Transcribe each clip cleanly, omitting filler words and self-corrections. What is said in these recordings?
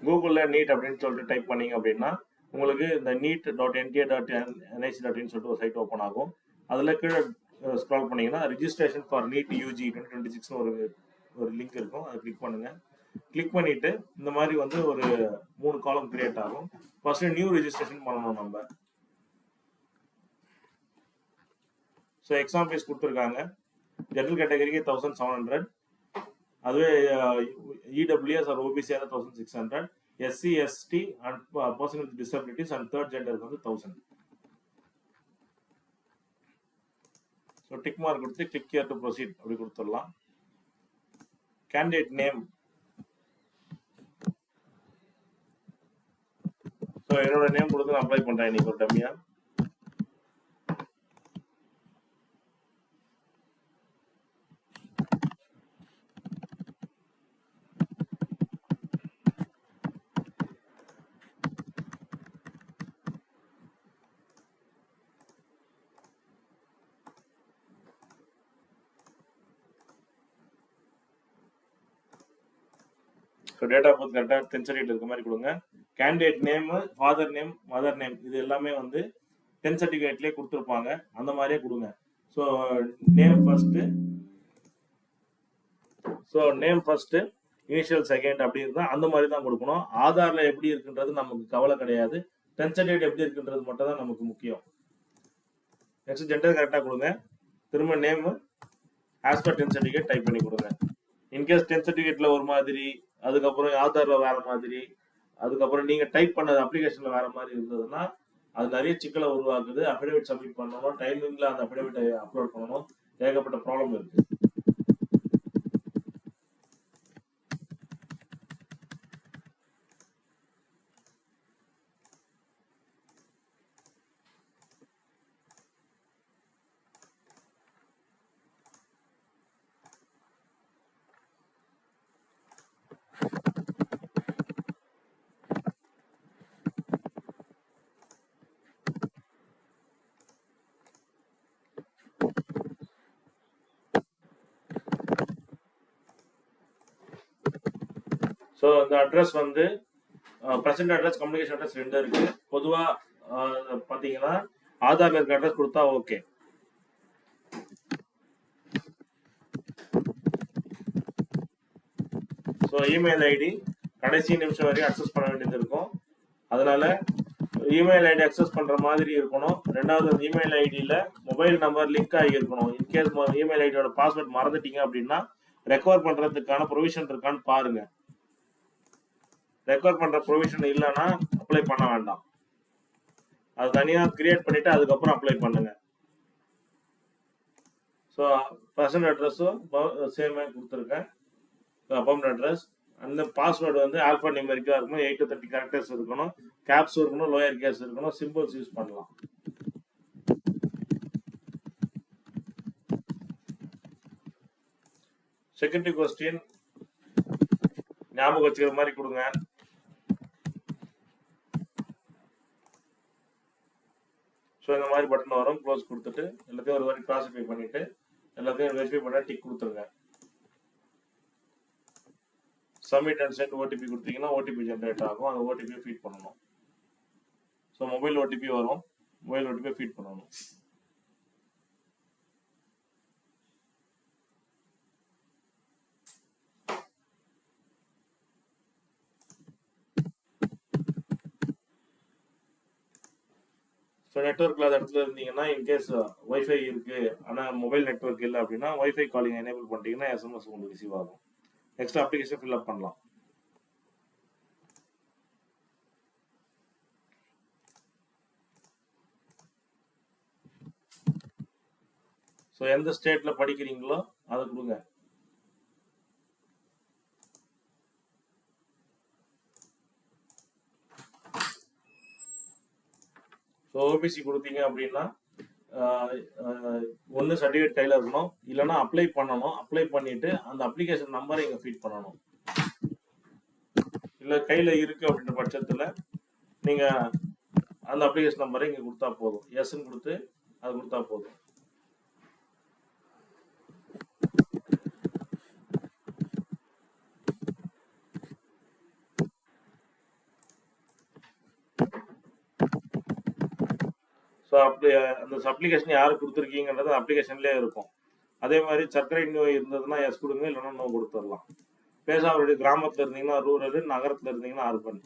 கூகுளில் நீட் அப்படின்னு சொல்லிட்டு டைப் பண்ணீங்க அப்படின்னா உங்களுக்கு இந்த neat.nta.nic.in சொல்லிட்டு ஒரு சைட் ஓப்பன் ஆகும். அதில் கீழே ஸ்க்ரால் பண்ணீங்கன்னா ரிஜிஸ்ட்ரேஷன் ஃபார் நீட் யூஜி 2026 ஒரு லிங்க் இருக்கும். அதை கிளிக் பண்ணுங்கள். கிளிக் பண்ணிவிட்டு இந்த மாதிரி வந்து ஒரு 3 காலம் கிரியேட் ஆகும். ஃபர்ஸ்ட் நியூ ரிஜிஸ்ட்ரேஷன் பண்ணணும் நம்ம. ஸோ எக்ஸாம் ஃபீஸ் கொடுத்துருக்காங்க. ஜெனரல் கேட்டகரிக்கு 1700, அதுவே EWS or OBC 1600, SC ST and person with disabilities and third ஜெண்டருக்கு வந்து 1000. ஸோ டிக் மார்க் கொடுத்து கிளிக் ஹியர் டு ப்ரொசீட் அப்படி கொடுத்துடலாம். கேண்டிடேட் நேம், ஸோ என்னோட நேம் கொடுத்து நான் அப்ளை பண்ணுறேன் இன்னைக்கு ஒரு டம்மியா. ஸோ டேட் ஆஃப் பர்த் கரெக்டாக 10th சர்டிஃபிகேட் இருக்க மாதிரி கொடுங்க. Candidate name, father name, mother name இது எல்லாமே வந்து 10th சர்டிஃபிகேட்லேயே கொடுத்துருப்பாங்க, அந்த மாதிரியே கொடுங்க. So name first initial second அப்படி இருந்தால் அந்த மாதிரி தான் கொடுக்கணும். ஆதாரில் எப்படி இருக்குன்றது நமக்கு கவலை கிடையாது. 10th சர்டிஃபிகேட் எப்படி இருக்குன்றது மட்டும் தான் நமக்கு முக்கியம். நெக்ஸ்ட் ஜெண்டர் கரெக்டாக கொடுங்க. திரும்ப name as per 10th certificate type பண்ணி கொடுங்க. இன்கேஸ் 10th சர்டிஃபிகேட்ல ஒரு மாதிரி, அதுக்கப்புறம் ஆதார்ல வேற மாதிரி, அதுக்கப்புறம் நீங்க டைப் பண்ணது அப்ளிகேஷன்ல வேற மாதிரி இருந்ததுன்னா அது நிறைய சிக்கலை உருவாக்குது. அஃபிடேவிட் சப்மிட் பண்ணணும், டைமிங்ல அந்த அஃபிடேவிட்டை அப்லோட் பண்ணணும், ஏகப்பட்ட ப்ராப்ளம் இருக்கு. ஸோ இந்த அட்ரஸ் வந்து ப்ரெசென்ட் அட்ரஸ், கம்யூனிகேஷன் அட்ரஸ் 2 இருக்கு. பொதுவாக பார்த்தீங்கன்னா ஆதார்ல இருக்க அட்ரஸ் கொடுத்தா ஓகே. ஸோ இமெயில் ஐடி கடைசி நிமிஷம் வரையும் அக்சஸ் பண்ண வேண்டியது இருக்கும். அதனால இமெயில் ஐடி அக்சஸ் பண்ற மாதிரி இருக்கணும். ரெண்டாவது இமெயில் ஐடியில மொபைல் நம்பர் லிங்க் ஆகி இருக்கணும். இன்கேஸ் இமெயில் ஐடியோட பாஸ்வேர்ட் மறந்துட்டீங்க அப்படின்னா ரெக்கவர் பண்றதுக்கான ப்ரொவிஷன் இருக்கான்னு பாருங்க. ரெக்கவர் பண்ற ப்ரொவிஷன் இல்லைன்னா அப்ளை பண்ண வேண்டாம். அது தனியா கிரியேட் பண்ணிட்டு அதுக்கப்புறம் அப்ளை பண்ணுங்க. ஸோ ப்ரெசன்ட் அட்ரஸும் சேமே கொடுத்துருக்கேன். Permanent address. அந்த பாஸ்வேர்டு வந்து ஆல்பா நியூமெரிக்கா இருக்கணும், 8 to 30 கேரக்டர்ஸ் இருக்கணும், கேப்ஸ் இருக்கணும், லோயர் கேஸ் இருக்கணும், சிம்பிள்ஸ் யூஸ் பண்ணலாம். செகண்டரி கொஸ்டின் ஞாபகம் வச்சுக்கிற மாதிரி கொடுங்க. ஸோ இந்த மாதிரி பட்டன் வரும், க்ளோஸ் கொடுத்துட்டு எல்லாத்தையும் ஒரு மாதிரி கிளாசிஃபை பண்ணிட்டு எல்லாத்தையும் வெரிஃபை பண்ண டிக் கொடுத்துருங்க. சப்மிட் அண்ட் சென்ட் ஓடிபி கொடுத்தீங்கன்னா ஓடிபி ஜென்ரேட் ஆகும். அந்த ஓடிபியை ஃபீட் பண்ணணும். ஸோ மொபைல் ஓடிபி வரும், மொபைல் ஓடிபியை ஃபீட் பண்ணணும். ஸோ நெட்ஒர்க்கில் அந்த இடத்துல இருந்தீங்கன்னா இன்கேஸ் ஒய்ஃபை இருக்கு ஆனால் மொபைல் நெட்ஒர்க் இல்லை அப்படின்னா ஒய்ஃபை காலிங் எனேபிள் பண்ணிட்டீங்கன்னா எஸ்எம்எஸ் உங்களுக்கு ரிசீவ் ஆகும். நெக்ஸ்ட் அப்ளிகேஷன் ஃபில் அப் பண்ணலாம். ஸோ எந்த ஸ்டேட்ல படிக்கிறீங்களோ அதை கொடுங்க. ஸோ ஓபிசி கொடுத்தீங்க அப்படின்னா ஒன்று சர்டிஃபிகேட் கையில் இருக்கணும், இல்லைன்னா அப்ளை பண்ணணும். அப்ளை பண்ணிட்டு அந்த அப்ளிகேஷன் நம்பரை இங்கே ஃபீட் பண்ணணும். இல்லை கையில் இருக்கு அப்படின்ற பட்சத்தில் நீங்கள் அந்த அப்ளிகேஷன் நம்பரை இங்கே கொடுத்தா போதும். எஸ்ன்னு கொடுத்து அது கொடுத்தா போதும். ஸோ அப்படி அந்த அப்ளிகேஷன் யாருக்கு கொடுத்துருக்கீங்கன்றது அப்ளிகேஷன்லேயே இருக்கும். அதே மாதிரி சர்க்கரை நோய் இருந்ததுன்னா எஸ் கொடுங்க, இல்லைன்னா நோ கொடுத்துடலாம். பேசாவருடைய கிராமத்தில் இருந்தீங்கன்னா ரூரல், நகரத்தில் இருந்தீங்கன்னா அர்பன்.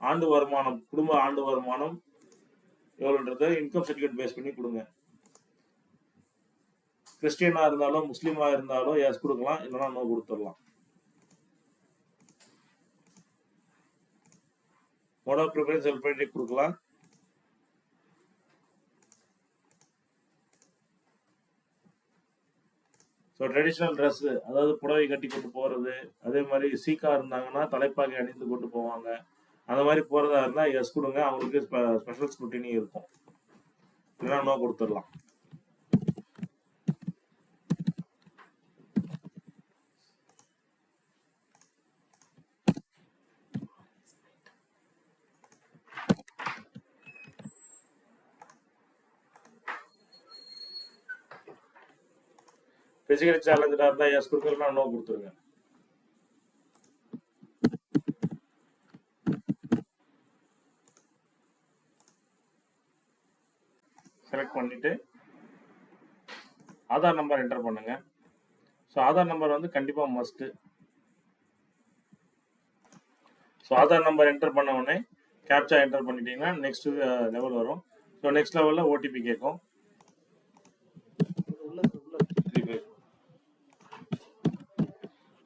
ஆண்டு வருமானம், குடும்ப ஆண்டு வருமானம் எவ்வளோன்றத இன்கம் சர்டிஃபிகேட் பேஸ் பண்ணி கொடுங்க. கிறிஸ்டியனா இருந்தாலும் முஸ்லீமா இருந்தாலும் எஸ் கொடுக்கலாம், இல்லைன்னா நோ கொடுத்துடலாம். மோட் ஆஃப் ப்ரிஃபரன்ஸ் செல்ஃப் கொடுக்கலாம். ஸோ ட்ரெடிஷ்னல் ட்ரெஸ், அதாவது புடவை கட்டி கொண்டு போகிறது, அதே மாதிரி சீக்கா இருந்தாங்கன்னா தலைப்பாகை அணிந்து கொண்டு போவாங்க. அந்த மாதிரி போகிறதா இருந்தால் எஸ் கொடுங்க, அவங்களுக்கு ஸ்பெஷல் ஸ்க்ரூட்டினி இருக்கும், இல்லைன்னா நோ கொடுத்துடலாம். பிசிக்கலி சேலஞ்சா இருந்தா எஸ் கொடுக்கலன்னா நோ கொடுத்துருங்க. செலக்ட் பண்ணிட்டு ஆதார் நம்பர் என்டர் பண்ணுங்க. ஸோ ஆதார் நம்பர் வந்து கண்டிப்பா must. So Aadhaar number enter பண்ண உடனே கேப்சா என்டர் பண்ணிட்டீங்கன்னா நெக்ஸ்ட் லெவல் வரும். ஸோ நெக்ஸ்ட் லெவலில் ஓடிபி கேட்கும்.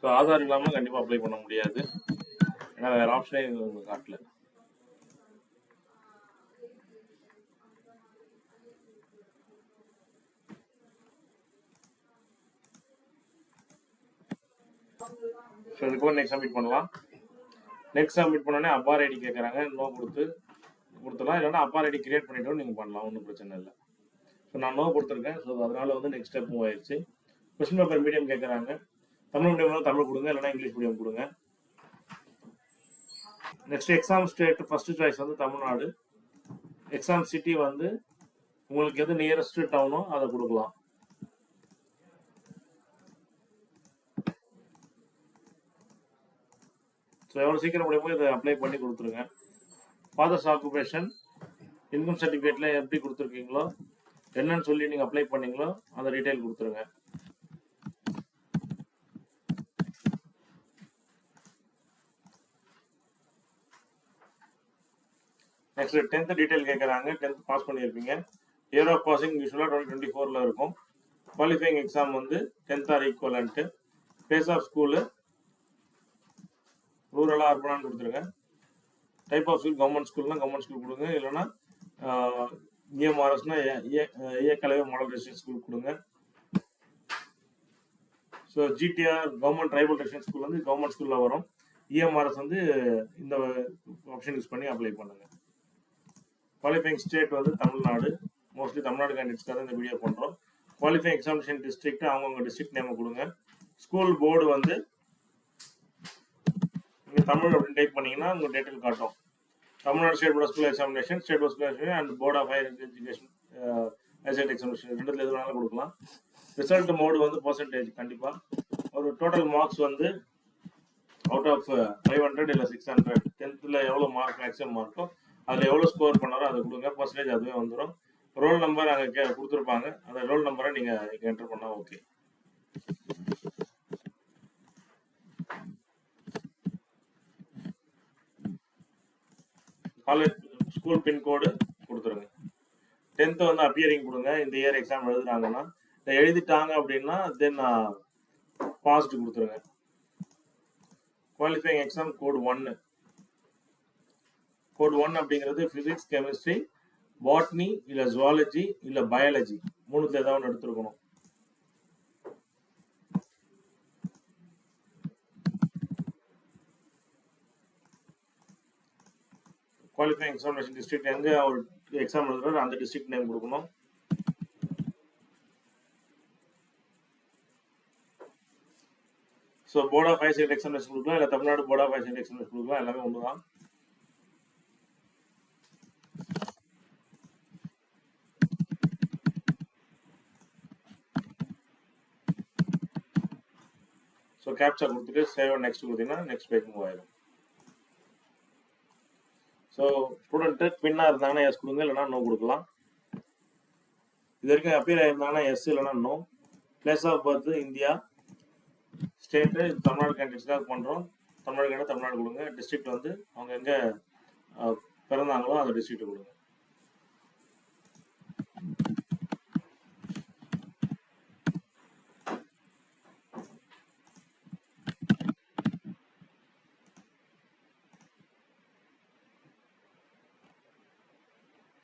ஸோ ஆதார் இல்லாமல் கண்டிப்பாக அப்ளை பண்ண முடியாது, ஏன்னா வேற ஆப்ஷனே உங்களுக்கு காட்டல. ஸோ இதுக்கு நெக்ஸ்ட் சப்மிட் பண்ணலாம். நெக்ஸ்ட் சப்மிட் பண்ணோடனே அப்பார் ஐடி கேட்குறாங்க, நோ கொடுத்துடலாம், இல்லைன்னா அப்பார் ஐடி கிரியேட் பண்ணிட்டு நீங்கள் பண்ணலாம், ஒன்றும் பிரச்சனை இல்லை. ஸோ நான் நோ கொடுத்துருக்கேன். ஸோ அதனால வந்து நெக்ஸ்ட் ஸ்டெப் மூவ் ஆயிடுச்சு. கொஸ்டின் பேப்பர் மீடியம் கேட்குறாங்க, தமிழ் மீடியம் தமிழ் கொடுங்க, இல்லைன்னா இங்கிலீஷ் மீடியம் கொடுங்க. Next exam state first choice வந்து தமிழ்நாடு. எக்ஸாம் சிட்டி வந்து உங்களுக்கு எது நியரஸ்ட் டவுனோ அதை கொடுக்கலாம். ஸோ எவ்வளோ சீக்கிரம் முடியுமோ இதை அப்ளை பண்ணி கொடுத்துருங்க. ஃபாதர்ஸ் ஆக்குபேஷன் இன்கம் சர்டிஃபிகேட்ல எப்படி கொடுத்துருக்கீங்களோ, என்னன்னு சொல்லி நீங்கள் அப்ளை பண்ணீங்களோ அந்த டீட்டெயில் கொடுத்துருங்க. நெக்ஸ்ட் 10th டீட்டெயில் கேட்குறாங்க. 10th பாஸ் பண்ணியிருப்பீங்க. இயர் ஆஃப் பாசிங் யூஸ்வலாக 2024 இருக்கும். குவாலிஃபைங் எக்ஸாம் வந்து 10th or equivalent. Base of school ரூரலாக அர்பனான்னு கொடுத்துருங்க. டைப் ஆஃப் ஸ்கூல் கவர்மெண்ட் ஸ்கூல்னா கவர்மெண்ட் ஸ்கூல் கொடுங்க, இல்லைன்னா இஎம்ஆர்எஸ்னா கலவை மாடல் ரெசிடென்ட் ஸ்கூல் கொடுங்க. So GTR government tribal resident school வந்து கவர்மெண்ட் ஸ்கூலில் வரும். இஎம்ஆர்எஸ் வந்து இந்த ஆப்ஷன் யூஸ் பண்ணி அப்ளை பண்ணுங்க. குவாலிஃபைங் ஸ்டேட் வந்து தமிழ்நாடு. மோஸ்ட்லி தமிழ்நாடு கேண்டிடேட்ஸ்க்காக இந்த வீடியோ பண்ணுறோம். குவாலிஃபைங் எக்ஸாமினேஷன் டிஸ்ட்ரிக்ட் அவங்கவுங்க டிஸ்ட்ரிக்ட் நேமை கொடுங்க. ஸ்கூல் போர்டு வந்து நீங்கள் தமிழ் அப்படின்னு டைப் பண்ணீங்கன்னா உங்கள் டேட்டில் காட்டும். Tamil Nadu state board of school examination, state board examination and board of higher education higher examination ரெண்டுத்துல எது வேணாலும் கொடுக்கலாம். ரிசல்ட் மோடு வந்து பர்சன்டேஜ் கண்டிப்பாக. ஒரு டோட்டல் மார்க்ஸ் வந்து அவுட் ஆஃப் 500 இல்லை 600, 10th எவ்வளோ மார்க் மேக்ஸிமம் மார்க்கோ அதில் எவ்வளோ ஸ்கோர் பண்ணாரோ அதை கொடுங்க. பர்சன்டேஜ் அதுவே வந்துடும். ரோல் நம்பர் அங்கே கொடுத்துருப்பாங்க, அந்த ரோல் நம்பரை நீங்கள் என்டர் பண்ணால் ஓகே. காலேஜ் ஸ்கூல் பின்கோடு கொடுத்துருங்க. 10th வந்து அப்பியரிங் கொடுங்க. இந்த இயர் எக்ஸாம் எழுதுறாங்கன்னா எழுதிட்டாங்க அப்படின்னா தென் பாஸ்ட் கொடுத்துருங்க. Qualifying exam code 1. கோட் 1 அப்படிங்கிறது பிசிக்ஸ், கெமிஸ்ட்ரி, பாட்னி இல்லை ஜுவாலஜி இல்லை பயாலஜி மூணுத்துல ஏதாவது ஒன்று எடுத்துருக்கணும். குவாலிஃபைங் எக்ஸாமினேஷன் டிஸ்ட்ரிக்ட் எங்கே அவர் எக்ஸாம் எழுதுறாரு அந்த டிஸ்ட்ரிக்ட் நேம் கொடுக்கணும். So board of higher secondary examination கொடுக்கலாம், இல்லை Tamil Nadu board of higher secondary examination கொடுக்கலாம், எல்லாமே ஒன்று தான். ஸோ கேப்சா கொடுத்துட்டு சேவ் நெக்ஸ்ட் கொடுத்தீங்கன்னா நெக்ஸ்ட் பேஜ் மூவ் ஆயிடும். ஸோ ஸோ ஸ்டூடெண்ட்டு ட்வின்னாக இருந்தாங்கன்னா எஸ் கொடுங்க, இல்லைனா நோ கொடுக்கலாம். இது வரைக்கும் அப்பியர் ஆயிருந்தாங்கன்னா எஸ், இல்லைனா no. Place of birth India, state Tamil Nadu கேண்டிடேட்ஸ்க்காக பண்ணுறோம். தமிழ்நாடு தமிழ்நாடு கொடுங்க. டிஸ்ட்ரிக்ட் வந்து அவங்க எங்கே பிறந்தாங்களோ அந்த டிஸ்ட்ரிக்ட் கொடுங்க.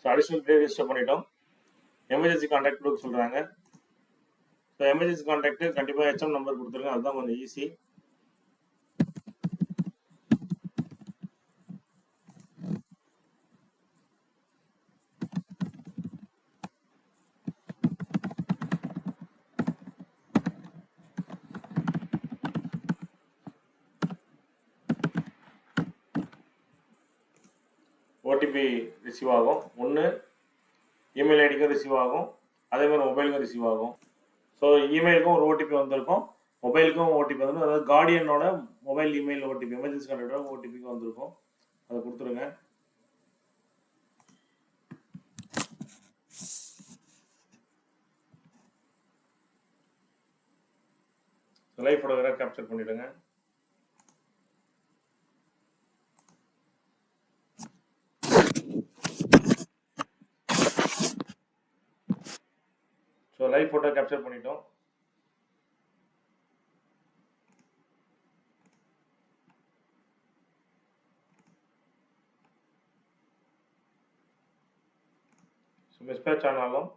ஸோ அடிஷனல் ப்ரீ ரெஜிஸ்டர் பண்ணிட்டோம். எமர்ஜென்சி கான்டாக்ட் கொடுக்க சொல்கிறாங்க. ஸோ எமர்ஜென்சி கான்டாக்ட் கண்டிப்பாக ஹெச்எம் நம்பர் கொடுத்துருங்க, அதுதான் கொஞ்சம் ஈஸி. ஓடிபி ரிசீவ் ஆகும். ஒன்று இமெயில் ஐடிக்கும் ரிசீவ் ஆகும், அதே மாதிரி மொபைலுக்கும் ரிசீவ் ஆகும். ஸோ இமெயிலுக்கும் ஒரு ஓடிபி வந்திருக்கும், மொபைலுக்கும் ஓடிபி வந்துடும். அதாவது கார்டியனோட மொபைல் இமெயில் ஓடிபி, எமர்ஜென்சி கான்டாக்டோட ஓடிபிக்கு வந்திருக்கும், அதை கொடுத்துருங்க. லைவ் ஃபோட்டோகிராஃப் கேப்சர் பண்ணிவிடுங்க. ஸோ லைவ் ஃபோட்டோ கேப்சர் பண்ணிட்டோம். ஸோ மிஸ்மேட்ச் ஆனாலும்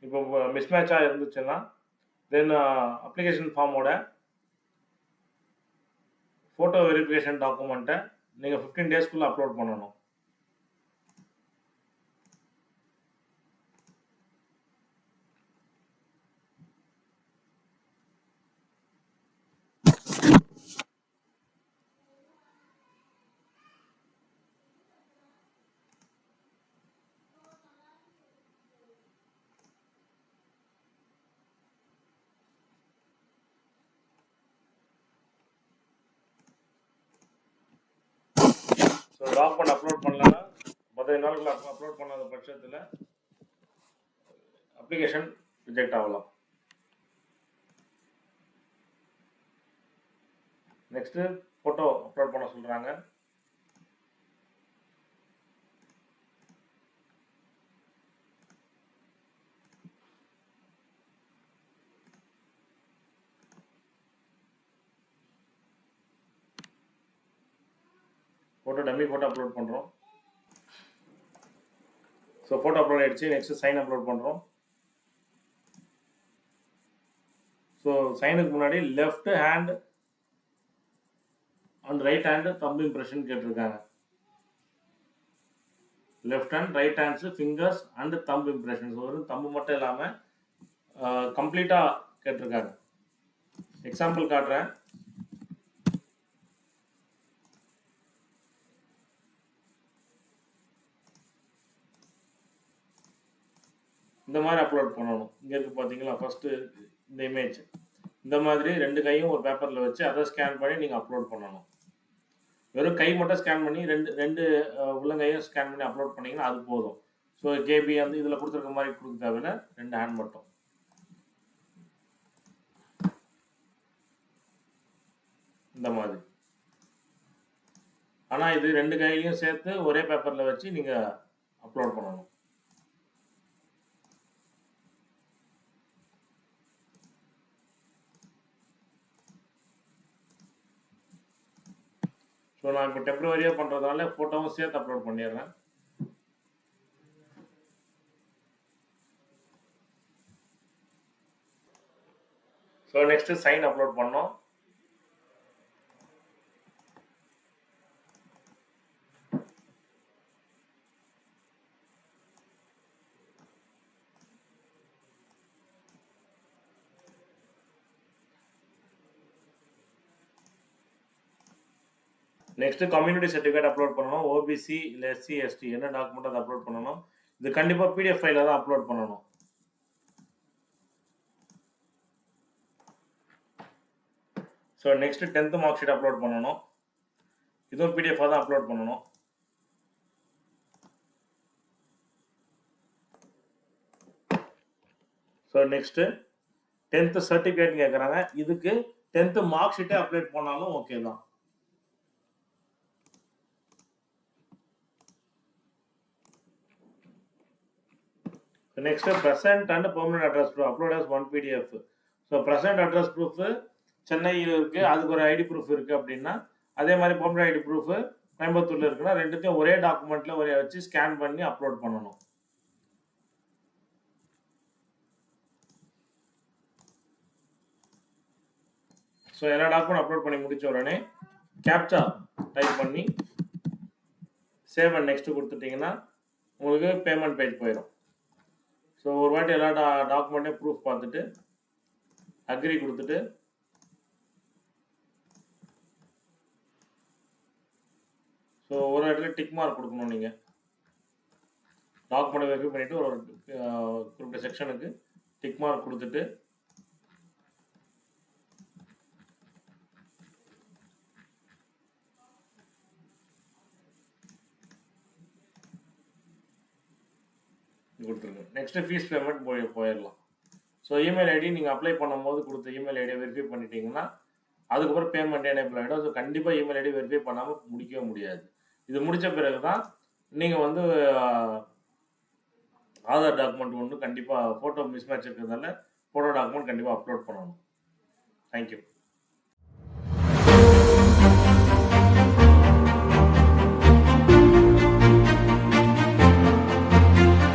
இப்போ மிஸ்மேட்சாக இருந்துச்சுன்னா தென் அப்ளிகேஷன் ஃபார்மோட ஃபோட்டோ வெரிஃபிகேஷன் டாக்குமெண்ட்டை நீங்கள் 15 டேஸ்க்குள்ளே அப்லோட் பண்ணணும். ஸோ டாக்குமெண்ட் அப்லோட் பண்ணலன்னா 15 நாளுக்குள்ள அப்லோட் பண்ணாத பட்சத்தில் அப்ளிகேஷன் ரிஜெக்ட் ஆகலாம். நெக்ஸ்ட்டு ஃபோட்டோ அப்லோட் பண்ண சொல்கிறாங்க. ஃபோட்டோ டம்மி ஃபோட்டோ அப்லோட் பண்ணுறோம். ஸோ ஃபோட்டோ அப்லோட் ஆகிடுச்சு. நெக்ஸ்ட்டு சைன் அப்லோட் பண்ணுறோம். ஸோ சைனுக்கு முன்னாடி left hand and right hand thumb impression கேட்டிருக்காங்க. Left hand, right hands, fingers and thumb impressions. ஒரு தம்பு மட்டும் இல்லாமல் கம்ப்ளீட்டாக கேட்டிருக்காங்க. எக்ஸாம்பிள் காட்டுறேன். இந்த மாதிரி அப்லோட் பண்ணணும். இங்கே இருக்குது பார்த்தீங்களா, ஃபஸ்ட்டு இந்த இமேஜ் இந்த மாதிரி 2 கையும் ஒரு பேப்பரில் வச்சு அதை ஸ்கேன் பண்ணி நீங்கள் அப்லோட் பண்ணணும். வெறும் கை மட்டும் ஸ்கேன் பண்ணி ரெண்டு உள்ளங்கையும் ஸ்கேன் பண்ணி அப்லோட் பண்ணிங்கன்னா அது போதும். ஸோ கேபி வந்து இதில் கொடுத்துருக்க மாதிரி கொடுக்க தேவையில்ல, 2 ஹேண்ட் மட்டும். இந்த மாதிரி. ஆனால் இது 2 கையிலையும் சேர்த்து ஒரே பேப்பரில் வச்சு நீங்கள் அப்லோட் பண்ணணும். ஸோ நான் இப்போ டெம்பரவரியாக பண்ணுறதுனால ஃபோட்டோவும் சேர்த்து அப்லோட் பண்ணிடுறேன். ஸோ நெக்ஸ்ட்டு சைன் அப்லோட் பண்ணோம். நெக்ஸ்ட்டு கம்யூனிட்டி சர்டிஃபிகேட் அப்லோட் பண்ணணும். ஓபிசி இல்லை எஸ்சி எஸ்டி என்ன டாக்குமெண்ட் அதை அப்லோட் பண்ணணும். இது கண்டிப்பாக பிடிஎஃப் ஃபைலில் தான் அப்லோட் பண்ணணும். So next 10th mark sheet upload பண்ணணும். இதுவும் பிடிஎஃபாக தான் அப்லோட் பண்ணணும். ஸோ நெக்ஸ்ட்டு 10th சர்டிஃபிகேட் கேட்குறாங்க. இதுக்கு 10th மார்க் ஷீட்டே அப்லோட் பண்ணாலும் ஓகே தான். Next present and permanent address proof upload as one PDF. So present address proof சென்னையில் இருக்கு, அதுக்கு ஒரு ஐடி ப்ரூஃப் இருக்கு அப்படின்னா, அதே மாதிரி பெர்மனன்ட் ஐடி ப்ரூஃப் கோயம்புத்தூர்ல இருக்குன்னா, ரெண்டுத்தையும் ஒரே டாக்குமெண்ட்ல ஒரே வச்சு ஸ்கேன் பண்ணி அப்லோட் பண்ணணும். ஸோ எல்லா டாக்குமெண்ட் அப்லோட் பண்ணி முடிச்ச உடனே கேப்சா டைப் பண்ணி சேவ் அண்ட் நெக்ஸ்ட் கொடுத்துட்டீங்கன்னா உங்களுக்கு பேமெண்ட் பேஜ் போயிடும். ஸோ ஒரு வாட்டி எல்லா டாக்குமெண்ட்டையும் ப்ரூஃப் பார்த்துட்டு அக்ரி கொடுத்துட்டு ஸோ ஒரு இடத்துல டிக் மார்க் கொடுக்கணும். நீங்கள் டாக்குமெண்ட் வெரிஃபை பண்ணிவிட்டு ஒரு குறிப்பிட்ட செக்ஷனுக்கு டிக் மார்க் கொடுத்துட்டு கொடுத்துருங்க. நெக்ஸ்ட் ஃபீஸ் பேமெண்ட் போயிடலாம். ஸோ இமெயில் ஐடி நீங்கள் அப்ளை பண்ணும்போது கொடுத்த இமெயில் ஐடியை வெரிஃபை பண்ணிட்டீங்கன்னா அதுக்கப்புறம் பேமெண்ட் எனேபிள் ஆகிடும். ஸோ கண்டிப்பாக இமெயில் ஐடி வெரிஃபை பண்ணாமல் முடிக்கவே முடியாது. இது முடித்த பிறகு தான் நீங்கள் வந்து ஆதார் டாக்குமெண்ட் ஒன்று கண்டிப்பாக ஃபோட்டோ மிஸ் மேட்ச் இருக்கிறதால ஃபோட்டோ டாக்குமெண்ட் கண்டிப்பாக அப்லோட் பண்ணணும். தேங்க்யூ.